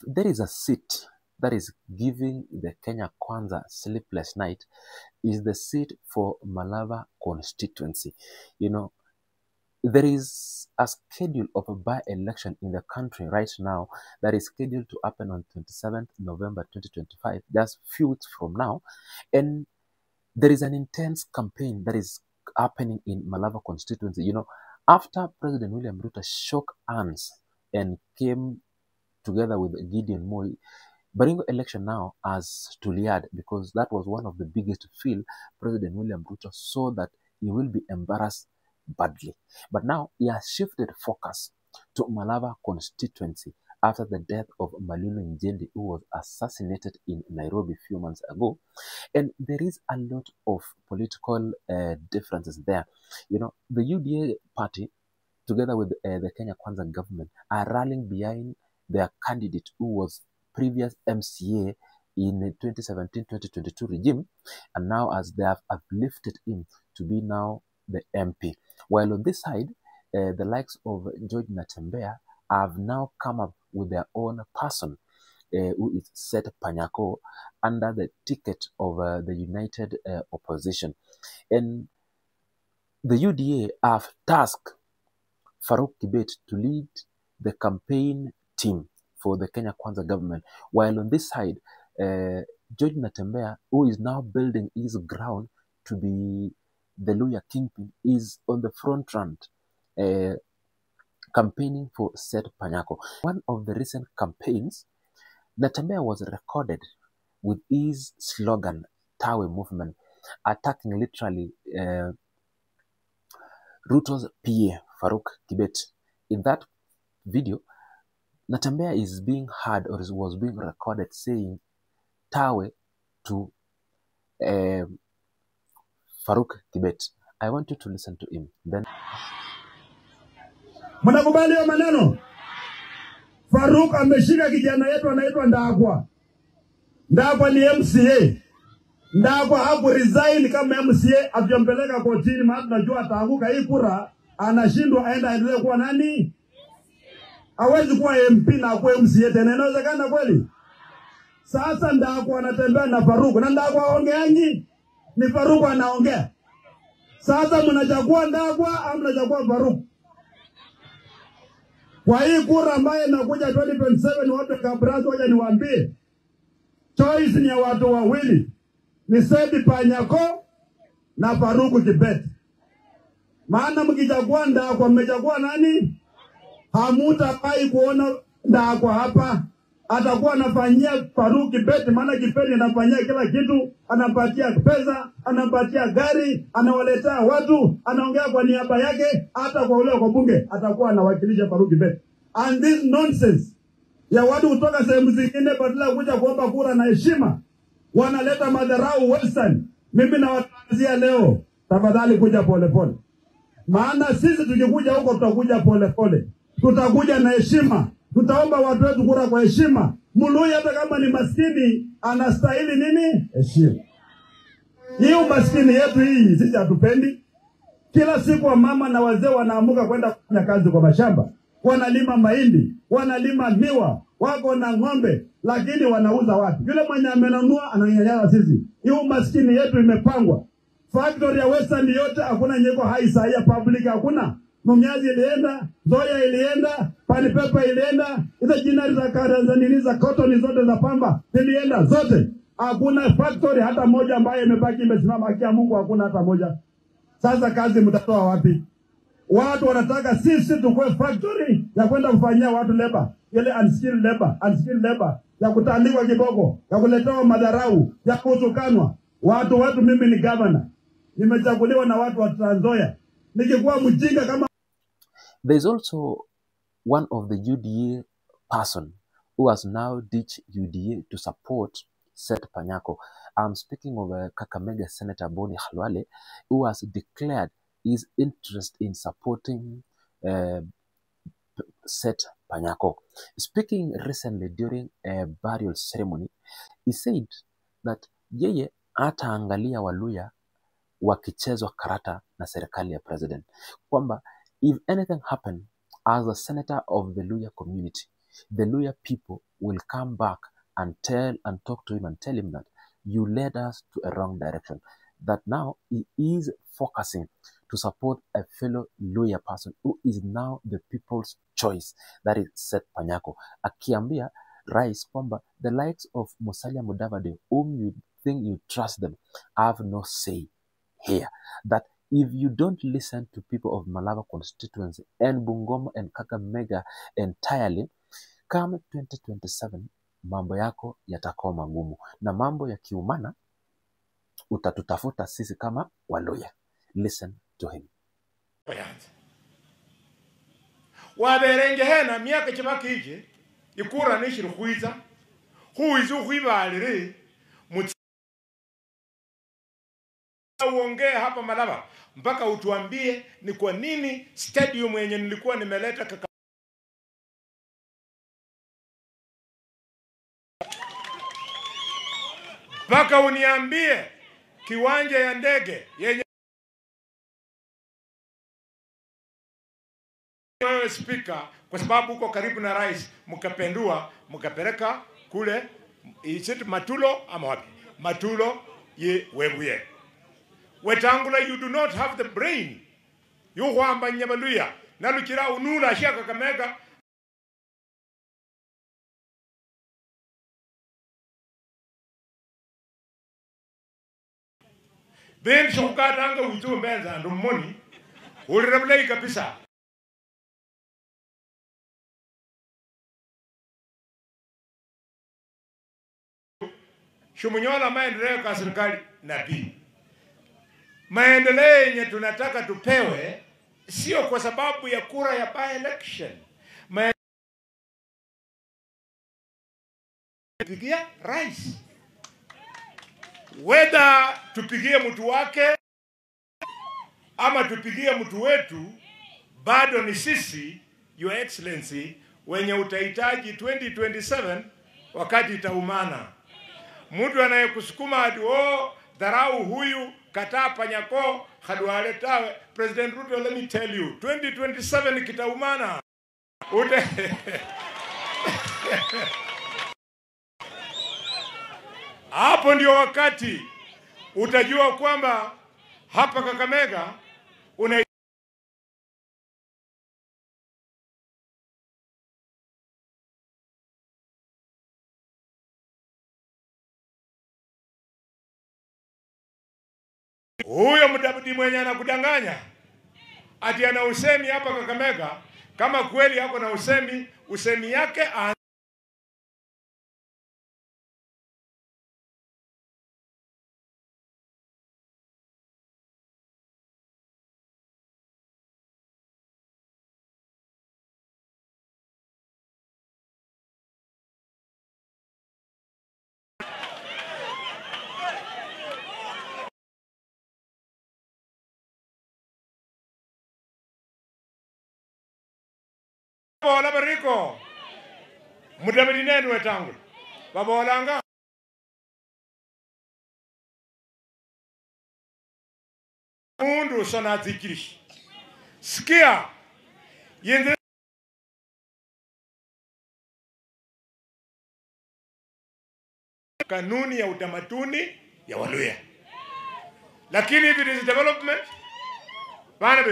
there is a seat that is giving the Kenya Kwanza sleepless night, is the seat for Malava constituency. You know, there is a schedule of a by-election in the country right now that is scheduled to happen on 27th November 2025, just few weeks from now. And there is an intense campaign that is happening in Malava constituency. You know, after President William Ruto shook hands and came together with Gideon Moi, Baringo election now has Tuliad, because that was one of the biggest field. President William Ruto saw that he will be embarrassed badly. But now he has shifted focus to Malava constituency after the death of Malulu Njendi, who was assassinated in Nairobi a few months ago. And there is a lot of political differences there. You know, the UDA party, together with the Kenya Kwanza government, are rallying behind their candidate who was previous MCA in 2017-2022 regime, and now as they have uplifted him to be now the MP. While on this side, the likes of George Natembeya have now come up with their own person, who is Seth Panyako, under the ticket of the United Opposition. And the UDA have tasked Farouk Kibet to lead the campaign team for the Kenya Kwanza government, while on this side, George Natembeya, who is now building his ground to be the Luhya kingpin, is on the front run, campaigning for Seth Panyako. One of the recent campaigns, Natembeya was recorded with his slogan, Tawe movement, attacking literally Ruto's PA, Farouk Kibet. In that video, Natembeya is being heard, or was being recorded, saying Tawe to Farouk Kibet. I want you to listen to him. Then, mnakubali hiyo maneno? Farouk ameshika kijana yetu anaitwa Ndakwa. Ndakwa ni MCA. Ndakwa hapo resign kama MCA, atumpeleka kotini, maana tunajua ataanguka hii kura, anashindwa aenda aendelee kuwa nani? Hawezi kuwa MP na kuwa MCA tena, inawezekana kweli? Sasa Ndakwa anatembea na Farouk, na Ndakwa aongeangi, ni Farouk anaongea. Sasa mnachagua Ndakwa au mnachagua Farouk? Kwa hii kura ambayo inakuja 2027, watu kabrazo, waje niwaambie, choice ni ya watu wawili, ni Seth Panyako na Farouk Kibet. Maana mkichagua Ndakwa, mmechagua nani? Hamutapai kuona Ndakwa hapa. Atakuwa anafanyia Farouk Kibet, maana Kibet anafanyia kila kitu, anampatia pesa, anampatia gari, anawaletea watu, anaongea kwa niaba yake, hata kwa ule kwa bunge atakuwa anawakilisha Farouk Kibet. And this nonsense ya watu kutoka sehemu zingine badala kuja kuomba kura na heshima, wanaleta madharau Western. Mimi nawatangazia leo, tafadhali kuja pole pole. Maana sisi tukikuja huko tutakuja pole pole. Tutakuja na heshima. Tutaomba watu wetu kura kwa heshima. Muluhya hata kama ni maskini anastahili nini? Heshima. Hiyo maskini yetu hii sisi hatupendi. Kila siku wa mama na wazee wanaamuka kwenda kufanya kazi kwa mashamba. Wanalima mahindi, wanalima miwa, wako na ng'ombe, lakini wanauza watu. Yule mwenye amenunua ananyanyasa sisi. Hiyo maskini yetu imepangwa. Factory ya Western yote hakuna nyeko hai saia public hakuna. Mumyazi ilienda, Zoya ilienda, Panipepa ilienda, hizo jinari za Tanzania za cotton zote za pamba ilienda zote. Hakuna factory hata moja ambayo imebaki imesimama, haki ya Mungu hakuna hata moja. Sasa kazi mtatoa wapi? Watu wanataka sisi tukue factory ya kwenda kufanyia watu labor, ile unskilled labor, ya kutandikwa kiboko, ya kuletewa madharau, ya kutukanwa. Watu mimi ni governor. Nimechaguliwa na watu wa Trans Nzoia. Nikikuwa mjinga kama. there's also one of the UDA person who has now ditched UDA to support Seth Panyako. I'm speaking of Kakamega Senator Boni Khalwale, who has declared his interest in supporting Seth Panyako. Speaking recently during a burial ceremony, he said that yeye hataangalia Waluhya wakichezwa karata na serikali ya president. Kwamba if anything happened as a senator of the Luhya community, the Luhya people will come back and talk to him and tell him that you led us to a wrong direction. That now he is focusing to support a fellow Luhya person who is now the people's choice, that is Seth Panyako. Akiambia Rais kwamba the likes of Musalia Mudavadi, whom you think you trust them, have no say here. That if you don't listen to people of Malava constituency and Bungoma and Kakamega entirely, come 2027, mambo yako yatakuwa magumu. Na mambo ya kiumana, utatutafuta sisi kama Waluhya. Listen to him. Waberenge hena miaka chibaki hiki, ikura nishiri kuiza, huizu huibaliri, uongee hapa Malava, mpaka utuambie ni kwa nini stadium yenye nilikuwa nimeleta kaka. Mpaka uniambie kiwanja ya ndege yenye wewe speaker, kwa sababu uko karibu na rais, mkapendua, mkapeleka kule, isiti Matulo ama wapi? Matulo ye Webuye. Wetangula, you do not have the brain. You huamba Nyabaluya. Nalukira unula shaka Kakamega. Ben shukatanga uju mbenza ndo money. Ulirabulei kabisa. Shumunyola maendeleo kwa serikali nabii. Maendeleo yenye tunataka tupewe sio kwa sababu ya kura ya by-election. Tupigia rais. Whether tupigie mtu wake ama tupigie mtu wetu, bado ni sisi, Your Excellency, wenye utahitaji 2027 wakati itaumana. Mtu anayekusukuma hadi dharau huyu, kataa Panyako, haduare tawe. President Ruto, let me tell you, 2027 kitaumana. Hapo ndio wakati utajua kwamba hapa Kakamega una huyo Mudavadi mwenye anakudanganya ati ana usemi hapa Kakamega. Kama kweli yako na usemi yake Bola bariko Mudavadi nenu wetangu babolanga mundu sana zikirishi sikia yende kanuni ya utamaduni ya Waluhya, lakini if it is development bana